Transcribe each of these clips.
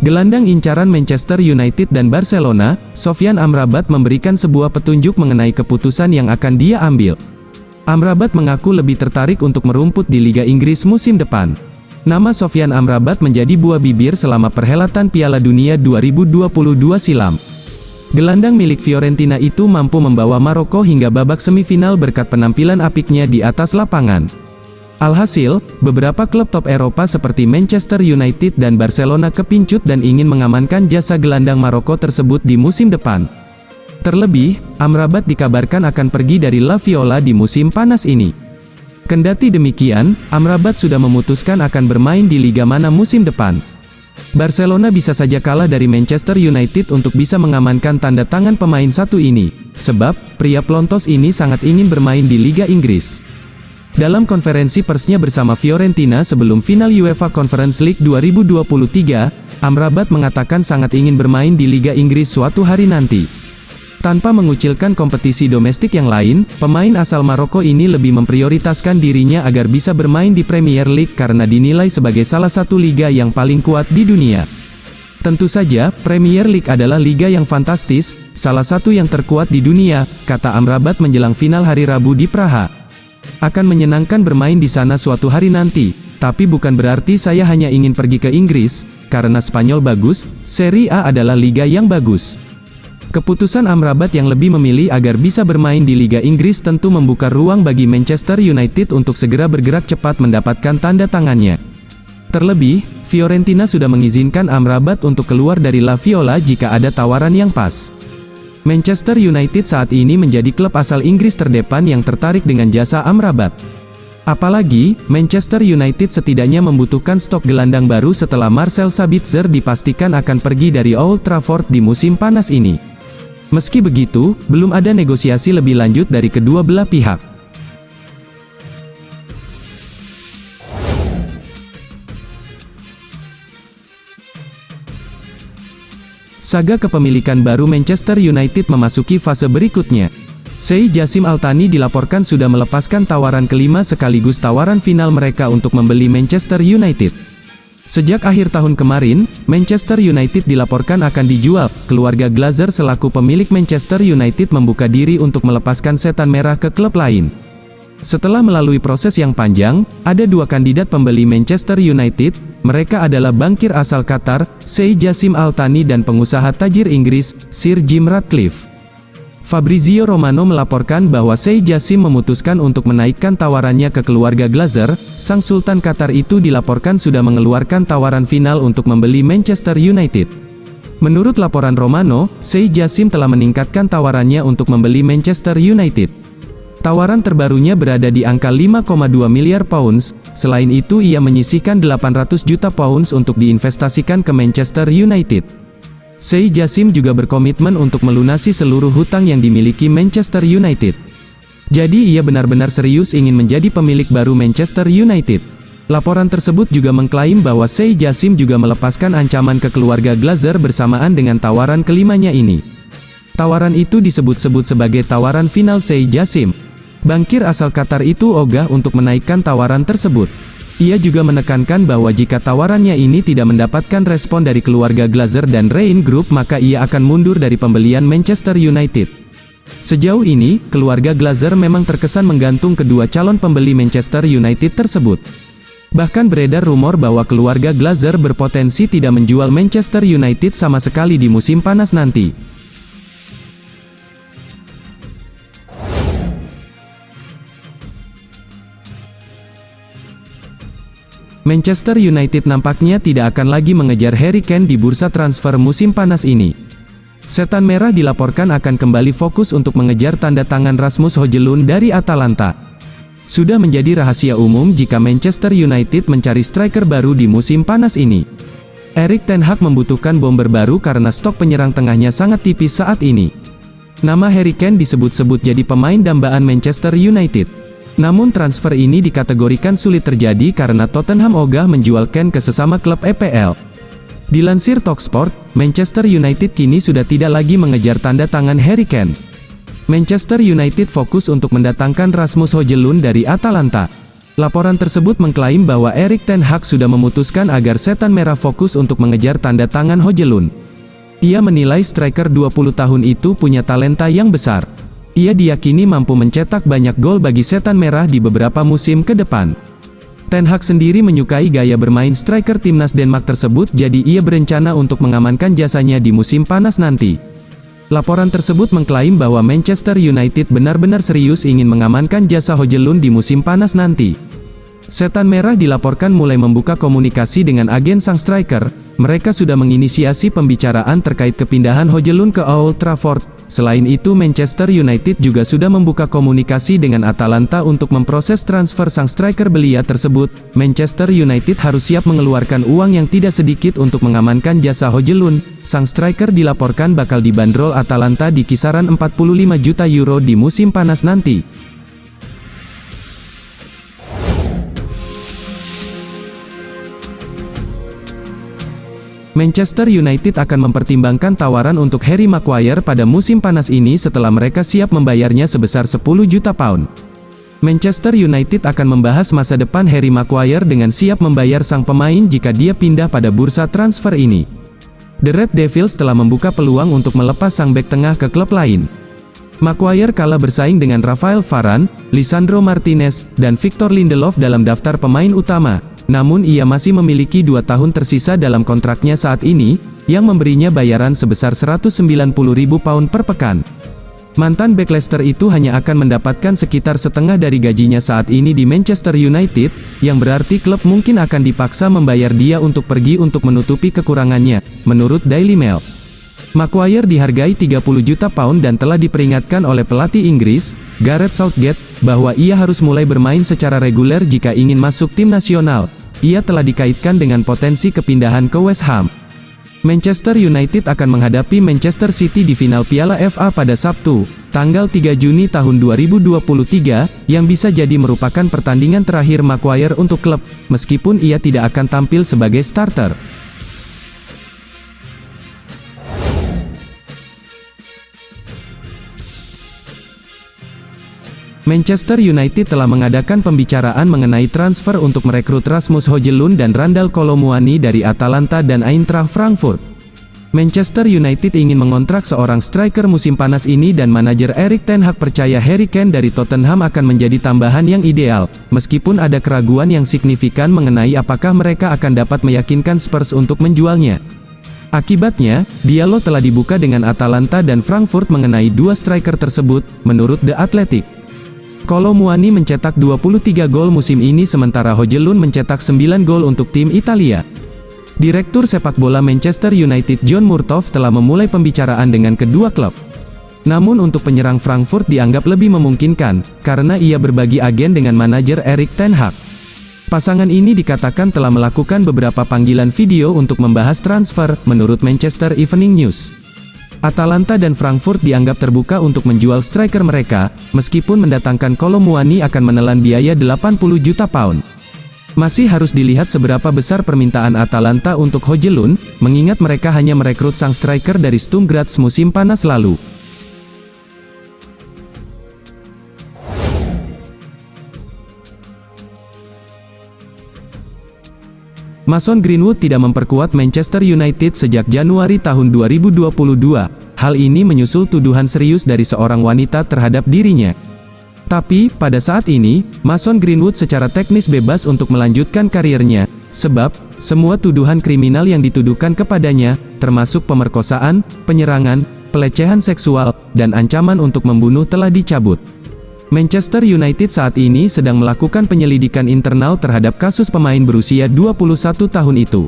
Gelandang incaran Manchester United dan Barcelona, Sofyan Amrabat memberikan sebuah petunjuk mengenai keputusan yang akan dia ambil. Amrabat mengaku lebih tertarik untuk merumput di Liga Inggris musim depan. Nama Sofyan Amrabat menjadi buah bibir selama perhelatan Piala Dunia 2022 silam. Gelandang milik Fiorentina itu mampu membawa Maroko hingga babak semifinal berkat penampilan apiknya di atas lapangan. Alhasil, beberapa klub top Eropa seperti Manchester United dan Barcelona kepincut dan ingin mengamankan jasa gelandang Maroko tersebut di musim depan. Terlebih, Amrabat dikabarkan akan pergi dari La Viola di musim panas ini. Kendati demikian, Amrabat sudah memutuskan akan bermain di liga mana musim depan. Barcelona bisa saja kalah dari Manchester United untuk bisa mengamankan tanda tangan pemain satu ini, sebab pria pelontos ini sangat ingin bermain di Liga Inggris. Dalam konferensi persnya bersama Fiorentina sebelum final UEFA Conference League 2023, Amrabat mengatakan sangat ingin bermain di Liga Inggris suatu hari nanti. Tanpa mengucilkan kompetisi domestik yang lain, pemain asal Maroko ini lebih memprioritaskan dirinya agar bisa bermain di Premier League karena dinilai sebagai salah satu liga yang paling kuat di dunia. Tentu saja, Premier League adalah liga yang fantastis, salah satu yang terkuat di dunia, kata Amrabat menjelang final hari Rabu di Praha. Akan menyenangkan bermain di sana suatu hari nanti, tapi bukan berarti saya hanya ingin pergi ke Inggris, karena Spanyol bagus, Serie A adalah liga yang bagus. Keputusan Amrabat yang lebih memilih agar bisa bermain di Liga Inggris tentu membuka ruang bagi Manchester United untuk segera bergerak cepat mendapatkan tanda tangannya. Terlebih, Fiorentina sudah mengizinkan Amrabat untuk keluar dari La Viola jika ada tawaran yang pas. Manchester United saat ini menjadi klub asal Inggris terdepan yang tertarik dengan jasa Amrabat. Apalagi, Manchester United setidaknya membutuhkan stok gelandang baru setelah Marcel Sabitzer dipastikan akan pergi dari Old Trafford di musim panas ini. Meski begitu, belum ada negosiasi lebih lanjut dari kedua belah pihak. Saga kepemilikan baru Manchester United memasuki fase berikutnya. Sheikh Jassim Al Thani dilaporkan sudah melepaskan tawaran kelima sekaligus tawaran final mereka untuk membeli Manchester United. Sejak akhir tahun kemarin, Manchester United dilaporkan akan dijual. Keluarga Glazer selaku pemilik Manchester United membuka diri untuk melepaskan setan merah ke klub lain. Setelah melalui proses yang panjang, ada dua kandidat pembeli Manchester United. Mereka adalah bankir asal Qatar, Sheikh Jassim Al Thani dan pengusaha tajir Inggris, Sir Jim Ratcliffe. Fabrizio Romano melaporkan bahwa Sheikh Jassim memutuskan untuk menaikkan tawarannya ke keluarga Glazer. Sang Sultan Qatar itu dilaporkan sudah mengeluarkan tawaran final untuk membeli Manchester United. Menurut laporan Romano, Sheikh Jassim telah meningkatkan tawarannya untuk membeli Manchester United. Tawaran terbarunya berada di angka 5,2 miliar pounds, selain itu ia menyisihkan 800 juta pounds untuk diinvestasikan ke Manchester United. Sheikh Jassim juga berkomitmen untuk melunasi seluruh hutang yang dimiliki Manchester United. Jadi ia benar-benar serius ingin menjadi pemilik baru Manchester United. Laporan tersebut juga mengklaim bahwa Sheikh Jassim juga melepaskan ancaman ke keluarga Glazer bersamaan dengan tawaran kelimanya ini. Tawaran itu disebut-sebut sebagai tawaran final Sheikh Jassim. Bankir asal Qatar itu ogah untuk menaikkan tawaran tersebut. Ia juga menekankan bahwa jika tawarannya ini tidak mendapatkan respon dari keluarga Glazer dan Rain Group maka ia akan mundur dari pembelian Manchester United. Sejauh ini, keluarga Glazer memang terkesan menggantung kedua calon pembeli Manchester United tersebut. Bahkan beredar rumor bahwa keluarga Glazer berpotensi tidak menjual Manchester United sama sekali di musim panas nanti. Manchester United nampaknya tidak akan lagi mengejar Harry Kane di bursa transfer musim panas ini. Setan Merah dilaporkan akan kembali fokus untuk mengejar tanda tangan Rasmus Højlund dari Atalanta. Sudah menjadi rahasia umum jika Manchester United mencari striker baru di musim panas ini. Erik ten Hag membutuhkan bomber baru karena stok penyerang tengahnya sangat tipis saat ini. Nama Harry Kane disebut-sebut jadi pemain dambaan Manchester United. Namun transfer ini dikategorikan sulit terjadi karena Tottenham ogah menjual Kane ke sesama klub EPL. Dilansir Talksport, Manchester United kini sudah tidak lagi mengejar tanda tangan Harry Kane. Manchester United fokus untuk mendatangkan Rasmus Højlund dari Atalanta. Laporan tersebut mengklaim bahwa Erik ten Hag sudah memutuskan agar Setan Merah fokus untuk mengejar tanda tangan Højlund. Ia menilai striker 20 tahun itu punya talenta yang besar. Ia diyakini mampu mencetak banyak gol bagi Setan Merah di beberapa musim ke depan. Ten Hag sendiri menyukai gaya bermain striker timnas Denmark tersebut, jadi ia berencana untuk mengamankan jasanya di musim panas nanti. Laporan tersebut mengklaim bahwa Manchester United benar-benar serius ingin mengamankan jasa Højlund di musim panas nanti. Setan Merah dilaporkan mulai membuka komunikasi dengan agen sang striker. Mereka sudah menginisiasi pembicaraan terkait kepindahan Højlund ke Old Trafford. Selain itu, Manchester United juga sudah membuka komunikasi dengan Atalanta untuk memproses transfer sang striker belia tersebut. Manchester United harus siap mengeluarkan uang yang tidak sedikit untuk mengamankan jasa Højlund. Sang striker dilaporkan bakal dibanderol Atalanta di kisaran 45 juta euro di musim panas nanti. Manchester United akan mempertimbangkan tawaran untuk Harry Maguire pada musim panas ini setelah mereka siap membayarnya sebesar 10 juta pound. Manchester United akan membahas masa depan Harry Maguire dengan siap membayar sang pemain jika dia pindah pada bursa transfer ini. The Red Devils telah membuka peluang untuk melepas sang bek tengah ke klub lain. Maguire kalah bersaing dengan Rafael Varane, Lisandro Martinez, dan Victor Lindelof dalam daftar pemain utama. Namun ia masih memiliki 2 tahun tersisa dalam kontraknya saat ini, yang memberinya bayaran sebesar 190.000 pound per pekan. Mantan bek Leicester itu hanya akan mendapatkan sekitar setengah dari gajinya saat ini di Manchester United, yang berarti klub mungkin akan dipaksa membayar dia untuk pergi untuk menutupi kekurangannya, menurut Daily Mail. Maguire dihargai 30 juta pound dan telah diperingatkan oleh pelatih Inggris, Gareth Southgate, bahwa ia harus mulai bermain secara reguler jika ingin masuk tim nasional. Ia telah dikaitkan dengan potensi kepindahan ke West Ham. Manchester United akan menghadapi Manchester City di final Piala FA pada Sabtu, tanggal 3 Juni tahun 2023, yang bisa jadi merupakan pertandingan terakhir Maguire untuk klub, meskipun ia tidak akan tampil sebagai starter. Manchester United telah mengadakan pembicaraan mengenai transfer untuk merekrut Rasmus Højlund dan Randal Kolo Muani dari Atalanta dan Eintracht Frankfurt. Manchester United ingin mengontrak seorang striker musim panas ini dan manajer Erik ten Hag percaya Harry Kane dari Tottenham akan menjadi tambahan yang ideal, meskipun ada keraguan yang signifikan mengenai apakah mereka akan dapat meyakinkan Spurs untuk menjualnya. Akibatnya, dialog telah dibuka dengan Atalanta dan Frankfurt mengenai 2 striker tersebut, menurut The Athletic. Kolo Muani mencetak 23 gol musim ini sementara Højlund mencetak 9 gol untuk tim Italia. Direktur sepak bola Manchester United John Murtough telah memulai pembicaraan dengan kedua klub. Namun untuk penyerang Frankfurt dianggap lebih memungkinkan, karena ia berbagi agen dengan manajer Erik ten Hag. Pasangan ini dikatakan telah melakukan beberapa panggilan video untuk membahas transfer, menurut Manchester Evening News. Atalanta dan Frankfurt dianggap terbuka untuk menjual striker mereka, meskipun mendatangkan Kolo Muani akan menelan biaya 80 juta pound. Masih harus dilihat seberapa besar permintaan Atalanta untuk Højlund, mengingat mereka hanya merekrut sang striker dari Sturm Graz musim panas lalu. Mason Greenwood tidak memperkuat Manchester United sejak Januari tahun 2022. Hal ini menyusul tuduhan serius dari seorang wanita terhadap dirinya. Tapi, pada saat ini, Mason Greenwood secara teknis bebas untuk melanjutkan karirnya, sebab, semua tuduhan kriminal yang dituduhkan kepadanya, termasuk pemerkosaan, penyerangan, pelecehan seksual, dan ancaman untuk membunuh telah dicabut. Manchester United saat ini sedang melakukan penyelidikan internal terhadap kasus pemain berusia 21 tahun itu.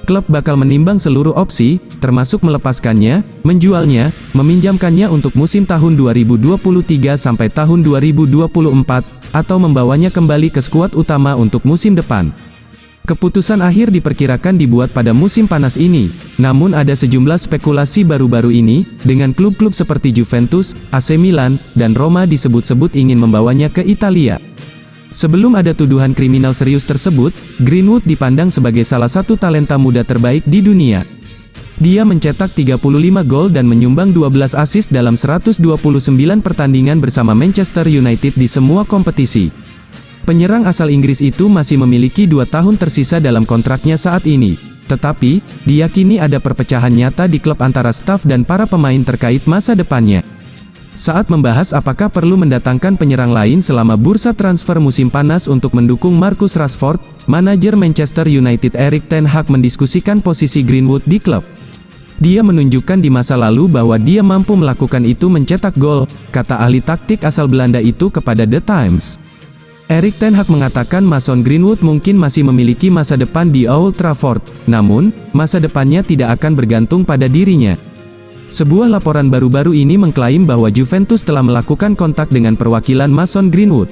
Klub bakal menimbang seluruh opsi, termasuk melepaskannya, menjualnya, meminjamkannya untuk musim tahun 2023 sampai tahun 2024, atau membawanya kembali ke skuad utama untuk musim depan. Keputusan akhir diperkirakan dibuat pada musim panas ini, namun ada sejumlah spekulasi baru-baru ini, dengan klub-klub seperti Juventus, AC Milan, dan Roma disebut-sebut ingin membawanya ke Italia. Sebelum ada tuduhan kriminal serius tersebut, Greenwood dipandang sebagai salah satu talenta muda terbaik di dunia. Dia mencetak 35 gol dan menyumbang 12 assist dalam 129 pertandingan bersama Manchester United di semua kompetisi. Penyerang asal Inggris itu masih memiliki 2 tahun tersisa dalam kontraknya saat ini. Tetapi, diyakini ada perpecahan nyata di klub antara staf dan para pemain terkait masa depannya. Saat membahas apakah perlu mendatangkan penyerang lain selama bursa transfer musim panas untuk mendukung Marcus Rashford, manajer Manchester United Erik ten Hag mendiskusikan posisi Greenwood di klub. Dia menunjukkan di masa lalu bahwa dia mampu melakukan itu mencetak gol, kata ahli taktik asal Belanda itu kepada The Times. Erik ten Hag mengatakan Mason Greenwood mungkin masih memiliki masa depan di Old Trafford, namun, masa depannya tidak akan bergantung pada dirinya. Sebuah laporan baru-baru ini mengklaim bahwa Juventus telah melakukan kontak dengan perwakilan Mason Greenwood.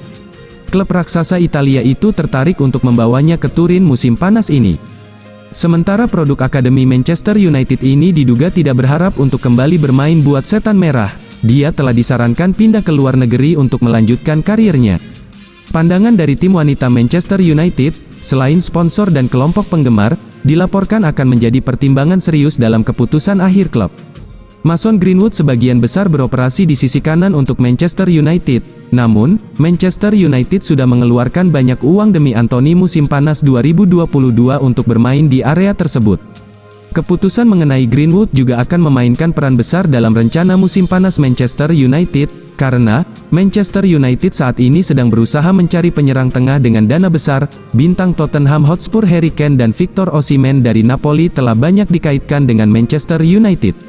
Klub raksasa Italia itu tertarik untuk membawanya ke Turin musim panas ini. Sementara produk akademi Manchester United ini diduga tidak berharap untuk kembali bermain buat setan merah. Dia telah disarankan pindah ke luar negeri untuk melanjutkan karirnya. Pandangan dari tim wanita Manchester United, selain sponsor dan kelompok penggemar, dilaporkan akan menjadi pertimbangan serius dalam keputusan akhir klub. Mason Greenwood sebagian besar beroperasi di sisi kanan untuk Manchester United. Namun, Manchester United sudah mengeluarkan banyak uang demi Anthony musim panas 2022 untuk bermain di area tersebut. Keputusan mengenai Greenwood juga akan memainkan peran besar dalam rencana musim panas Manchester United, karena Manchester United saat ini sedang berusaha mencari penyerang tengah dengan dana besar. Bintang Tottenham Hotspur Harry Kane dan Victor Osimhen dari Napoli telah banyak dikaitkan dengan Manchester United.